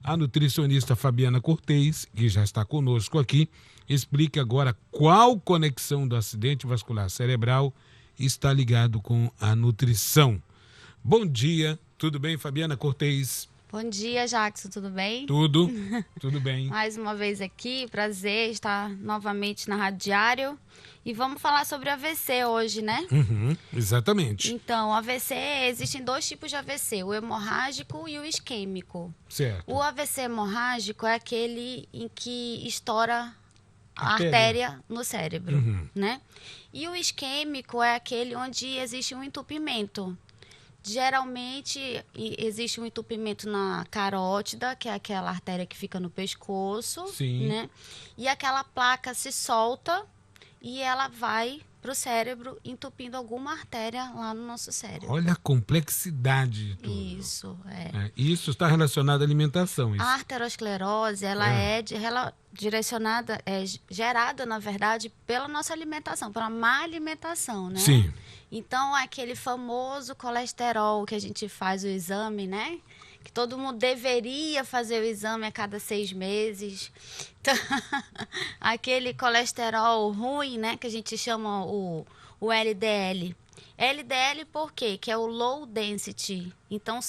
A nutricionista Fabiana Cortez, que já está conosco aqui, explica agora qual conexão do acidente vascular cerebral está ligado com a nutrição. Bom dia, tudo bem, Fabiana Cortez? Bom dia, Jackson, tudo bem? Tudo bem. Mais uma vez aqui, prazer estar novamente na Rádio Diário. E vamos falar sobre AVC hoje, né? Exatamente. Então, AVC, existem dois tipos de AVC, o hemorrágico e o isquêmico. Certo. O AVC hemorrágico é aquele em que estoura a artéria no cérebro, né? E o isquêmico é aquele onde existe um entupimento. Geralmente, existe um entupimento na carótida, que é aquela artéria que fica no pescoço, Sim. né? E aquela placa se solta e ela vai para o cérebro, entupindo alguma artéria lá no nosso cérebro. Olha a complexidade de tudo. Isso, Isso está relacionado à alimentação. Isso. A arteriosclerose, ela direcionada, gerada, na verdade, pela nossa alimentação, pela má alimentação, né? Sim. Então, aquele famoso colesterol que a gente faz o exame, né? Que todo mundo deveria fazer o exame a cada 6 meses. Então, aquele colesterol ruim, né? Que a gente chama o LDL. LDL por quê? Que é o low density. Então,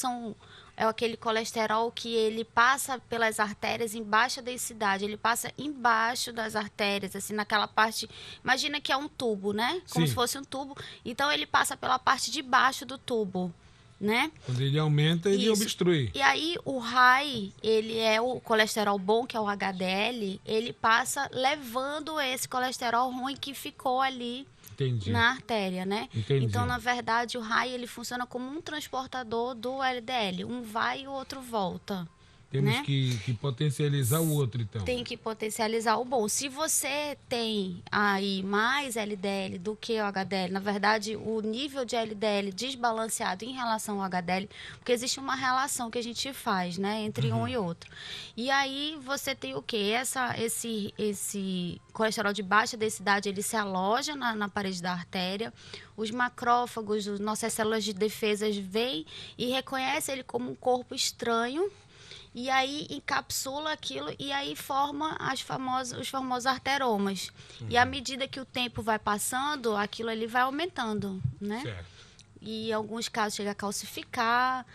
é aquele colesterol que ele passa pelas artérias em baixa densidade. Ele passa embaixo das artérias, assim, naquela parte... Imagina que é um tubo, né? Como se fosse um tubo. Então, ele passa pela parte de baixo do tubo, né? Quando ele aumenta, ele obstrui. E aí, o high, ele é o colesterol bom, que é o HDL, ele passa levando esse colesterol ruim que ficou ali... Entendi. Na artéria, né? Entendi. Então, na verdade, o high ele funciona como um transportador do LDL. Um vai e o outro volta. Temos né? que potencializar o outro, então. Tem que potencializar o bom. Se você tem aí mais LDL do que o HDL, na verdade, o nível de LDL desbalanceado em relação ao HDL, porque existe uma relação que a gente faz, né, entre um e outro. E aí você tem o quê? Esse colesterol de baixa densidade, ele se aloja na parede da artéria. Os macrófagos, nossas células de defesa, vêm e reconhecem ele como um corpo estranho. E aí encapsula aquilo e aí forma os famosos arteromas. E à medida que o tempo vai passando, aquilo ali vai aumentando, né? Certo. E em alguns casos chega a calcificar.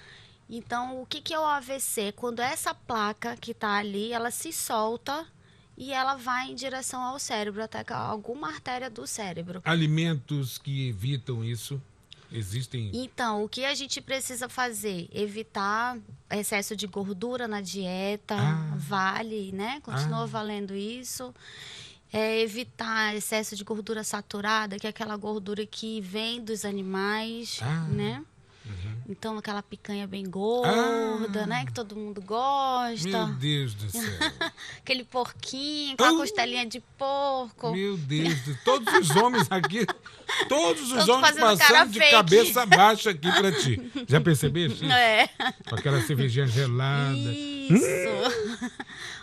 Então, o que é o AVC? Quando essa placa que está ali, ela se solta e ela vai em direção ao cérebro, até alguma artéria do cérebro. Alimentos que evitam isso? Existem? Então, o que a gente precisa fazer? Evitar excesso de gordura na dieta, vale, né? Continua valendo isso. Evitar excesso de gordura saturada, que é aquela gordura que vem dos animais, né? Então, aquela picanha bem gorda, né? Que todo mundo gosta. Meu Deus do céu. Aquele porquinho, aquela costelinha de porco. Meu Deus do céu. Todos os homens aqui, todos os homens fazendo passando de fake. cabeça baixa aqui pra ti. Já percebeste isso? É. Com aquela cervejinha gelada. Isso.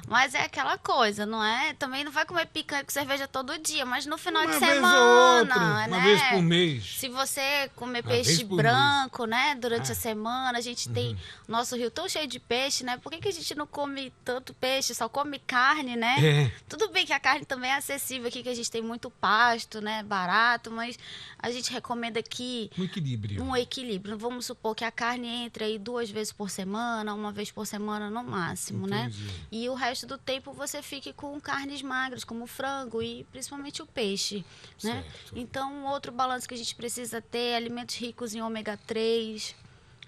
Mas é aquela coisa, não é? Também não vai comer picanha com cerveja todo dia, mas no final de Uma vez semana, ou outra, né? uma vez por mês. Se você comer Uma vez peixe por branco, né? Durante a semana, a gente tem nosso rio tão cheio de peixe, né? Por que a gente não come tanto peixe, só come carne, né? É. Tudo bem que a carne também é acessível aqui, que a gente tem muito pasto, né? Barato, mas a gente recomenda aqui Um equilíbrio. um equilíbrio. Vamos supor que a carne entre aí 2 vezes por semana, 1 vez por semana no máximo, Entendi. né? E o resto do tempo você fique com carnes magras, como o frango e principalmente o peixe, né? Certo. Então, outro balanço que a gente precisa ter é alimentos ricos em ômega 3,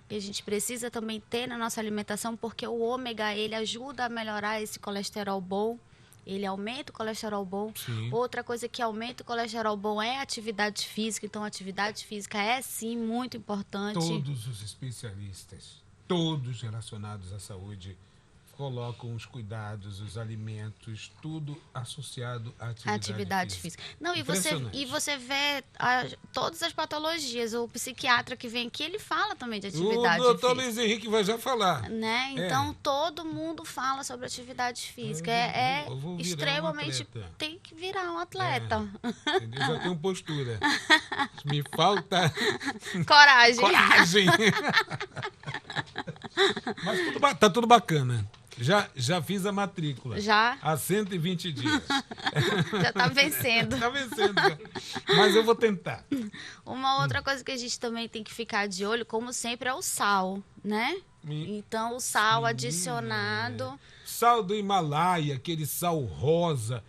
que a gente precisa também ter na nossa alimentação, porque o ômega, ele ajuda a melhorar esse colesterol bom. Ele aumenta o colesterol bom. Sim. Outra coisa que aumenta o colesterol bom é a atividade física. Então, a atividade física é, sim, muito importante. Todos os especialistas, todos relacionados à saúde, colocam os cuidados, os alimentos, tudo associado à atividade física. Não, e você vê todas as patologias. O psiquiatra que vem aqui, ele fala também de atividade O doutor física. Luiz Henrique vai já falar. Né? Então, todo mundo fala sobre atividade física. Eu vou virar Extremamente... um atleta. Tem que virar um atleta. Entendeu? Já tenho postura. Me falta Coragem. coragem. Mas tá tudo bacana. Já fiz a matrícula. Já? Há 120 dias. Já está vencendo. Está vencendo. Mas eu vou tentar. Uma outra coisa que a gente também tem que ficar de olho, como sempre, é o sal, né? Então, o sal adicionado... Sal do Himalaia, aquele sal rosa...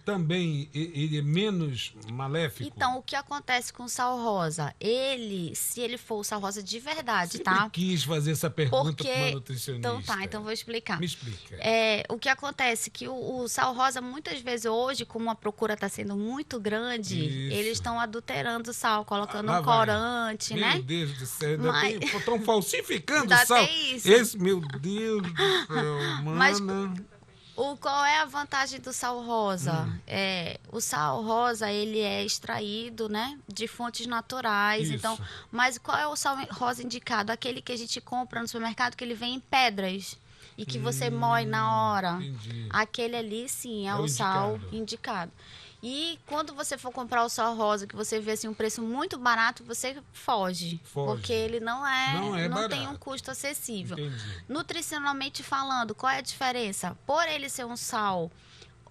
Também ele é menos maléfico? Então, o que acontece com o sal rosa? Se ele for o sal rosa de verdade, Sempre tá? quis fazer essa pergunta para uma nutricionista. Então tá, então vou explicar. Me explica. O que acontece é que o sal rosa, muitas vezes hoje, como a procura está sendo muito grande, eles estão adulterando o sal, colocando um corante, né? Meu Deus do céu, estão falsificando o sal. Isso. Meu Deus do céu, mana. Mas qual é a vantagem do sal rosa? O sal rosa, ele é extraído, né, de fontes naturais. Isso. Então, mas qual é o sal rosa indicado? Aquele que a gente compra no supermercado, que ele vem em pedras e que você moe na hora. Entendi. Aquele ali, sim, é o sal indicado. E quando você for comprar o sal rosa, que você vê assim, um preço muito barato, você foge. Porque ele não tem um custo acessível. Entendi. Nutricionalmente falando, qual é a diferença? Por ele ser um sal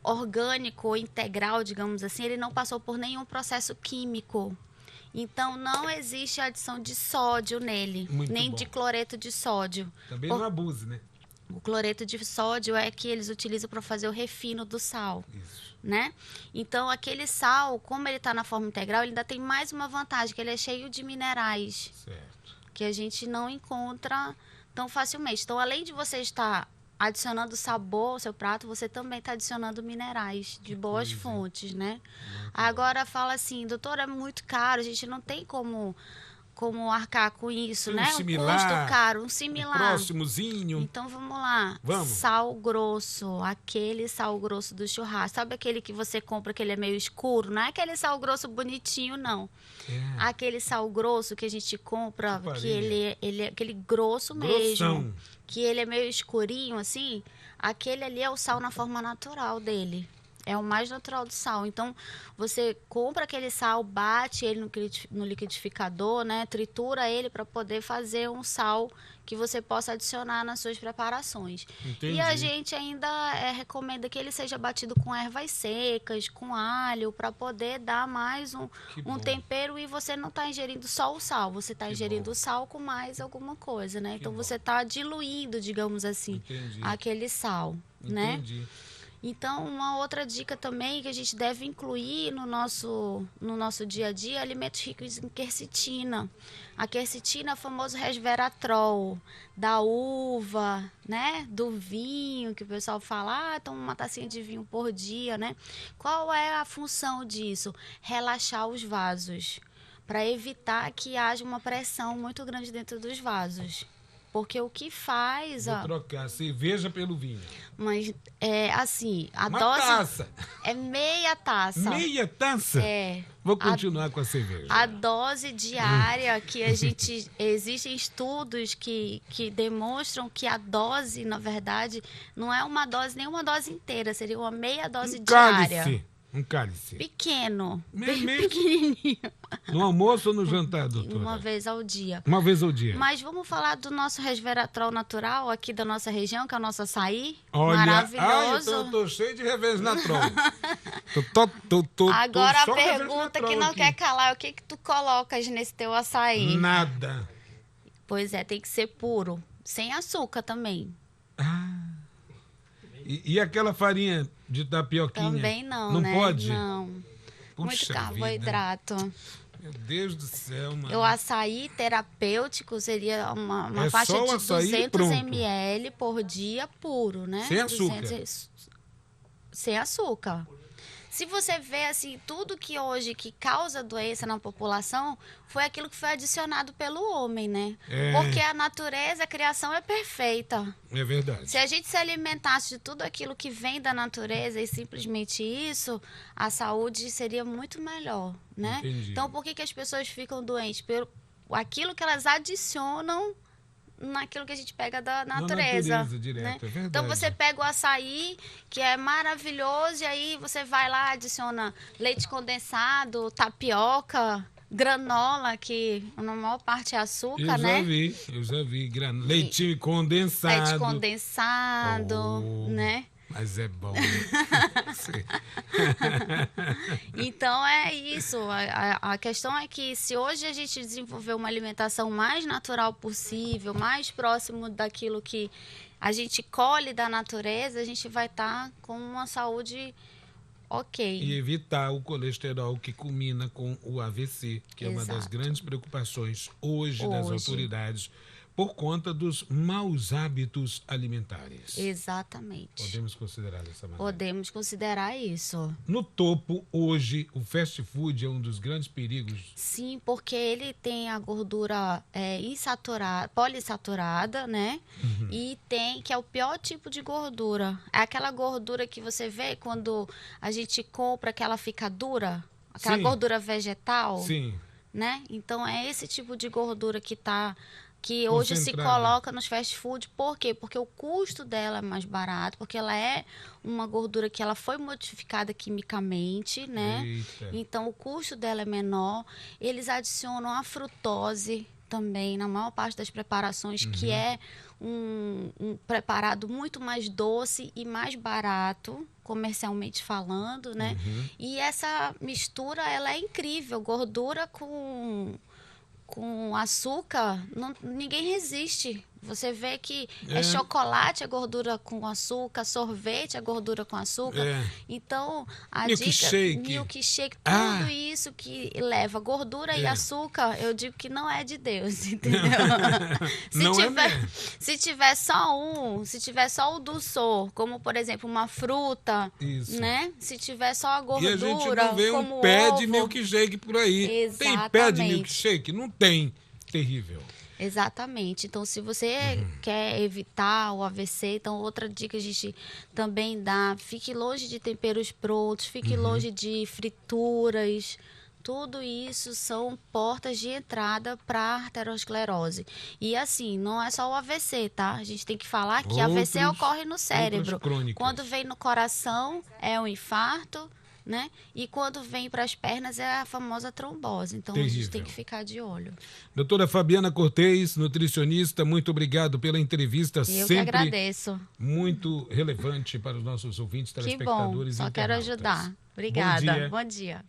orgânico, integral, digamos assim, ele não passou por nenhum processo químico. Então, não existe adição de sódio nele, nem de cloreto de sódio. Também não abuse, né? O cloreto de sódio é que eles utilizam para fazer o refino do sal. Isso. Né? Então, aquele sal, como ele está na forma integral, ele ainda tem mais uma vantagem, que ele é cheio de minerais. Certo. Que a gente não encontra tão facilmente. Então, além de você estar adicionando sabor ao seu prato, você também está adicionando minerais de boas fontes, né? Agora, fala assim, doutor, é muito caro, a gente não tem como arcar com isso, né? Similar, um custo caro, um similar. Um próximozinho. Então, vamos lá. Vamos. Sal grosso, aquele sal grosso do churrasco. Sabe aquele que você compra que ele é meio escuro? Não é aquele sal grosso bonitinho, não. Aquele sal grosso que a gente compra, que ele é aquele grosso mesmo. Que ele é meio escurinho, assim. Aquele ali é o sal na forma natural dele. É o mais natural do sal. Então, você compra aquele sal, bate ele no liquidificador, né? Tritura ele para poder fazer um sal que você possa adicionar nas suas preparações. Entendi. E a gente ainda recomenda que ele seja batido com ervas secas, com alho, para poder dar mais um tempero, e você não está ingerindo só o sal, você está ingerindo o sal com mais alguma coisa, né? Então, você está diluindo, digamos assim, aquele sal, né? Entendi. Então, uma outra dica também que a gente deve incluir no nosso dia a dia, alimentos ricos em quercetina. A quercetina é o famoso resveratrol da uva, né? Do vinho, que o pessoal fala, toma uma tacinha de vinho por dia, né? Qual é a função disso? Relaxar os vasos, para evitar que haja uma pressão muito grande dentro dos vasos. Porque o que faz... Vou trocar cerveja pelo vinho. Mas, assim, uma dose... taça. É meia taça. Meia taça? Vou continuar com a cerveja. A dose diária que a gente... Existem estudos que demonstram que a dose, na verdade, não é uma dose, nem uma dose inteira. Seria uma meia dose diária. Um cálice. Pequeno. Bem pequenininho. No almoço ou no jantar, doutora? Uma vez ao dia. Uma vez ao dia. Mas vamos falar do nosso resveratrol natural aqui da nossa região, que é o nosso açaí. Olha, maravilhoso. Eu tô cheio de resveratrol. Agora a pergunta que não quer calar é o que tu colocas nesse teu açaí? Nada. Pois é, tem que ser puro. Sem açúcar também. E aquela farinha de tapioquinha? Também não, não né? Pode? Não. Puxa muito carboidrato. Vida. Meu Deus do céu, mano. O açaí terapêutico seria uma faixa de 200 ml por dia puro, né? Sem açúcar. Sem açúcar. Se você vê, assim, tudo que hoje que causa doença na população foi aquilo que foi adicionado pelo homem, né? Porque a natureza, a criação é perfeita. É verdade. Se a gente se alimentasse de tudo aquilo que vem da natureza e simplesmente isso, a saúde seria muito melhor, né? Entendi. Então, por que as pessoas ficam doentes? Pelo aquilo que elas adicionam naquilo que a gente pega da natureza. Na natureza direto, né? É verdade. Então, você pega o açaí, que é maravilhoso, e aí você vai lá, adiciona leite condensado, tapioca, granola, que na maior parte é açúcar, né? Eu já vi. Leitinho condensado. Leite condensado, né? Mas é bom. Então é isso. A questão é que se hoje a gente desenvolver uma alimentação mais natural possível, mais próximo daquilo que a gente colhe da natureza, a gente vai estar com uma saúde ok. E evitar o colesterol que culmina com o AVC, que é uma das grandes preocupações hoje das autoridades, por conta dos maus hábitos alimentares. Exatamente. Podemos considerar dessa maneira? Podemos considerar isso. No topo, hoje, o fast food é um dos grandes perigos? Sim, porque ele tem a gordura insaturada, polissaturada, né? Uhum. E tem, que é o pior tipo de gordura. É aquela gordura que você vê quando a gente compra, que ela fica dura. Aquela gordura vegetal. Sim. Né? Então, é esse tipo de gordura que hoje se coloca nos fast food. Por quê? Porque o custo dela é mais barato, porque ela é uma gordura que ela foi modificada quimicamente, né? Eita. Então o custo dela é menor. Eles adicionam a frutose também na maior parte das preparações, que é um preparado muito mais doce e mais barato, comercialmente falando, né? E essa mistura, ela é incrível. Gordura com açúcar, ninguém resiste. Você vê que é chocolate, a gordura com açúcar, sorvete, a gordura com açúcar. Então, a milkshake, tudo isso que leva gordura e açúcar, eu digo que não é de Deus, entendeu? Se tiver só o doçor, como por exemplo uma fruta, né? Se tiver só a gordura, e a gente não vê como um pé ovo, de milkshake por aí. Exatamente. Tem pé de milkshake? Não tem. Terrível. Exatamente. Então, se você quer evitar o AVC, então outra dica a gente também dá: fique longe de temperos prontos, fique longe de frituras. Tudo isso são portas de entrada para a arteriosclerose. E assim, não é só o AVC, tá? A gente tem que falar que AVC ocorre no cérebro. Quando vem no coração, é um infarto, né? E quando vem para as pernas é a famosa trombose. Então, a gente tem que ficar de olho. Doutora Fabiana Cortez, nutricionista, muito obrigado pela entrevista. Eu que agradeço. Muito relevante para os nossos ouvintes, telespectadores e internautas. Só quero ajudar. Obrigada. Bom dia.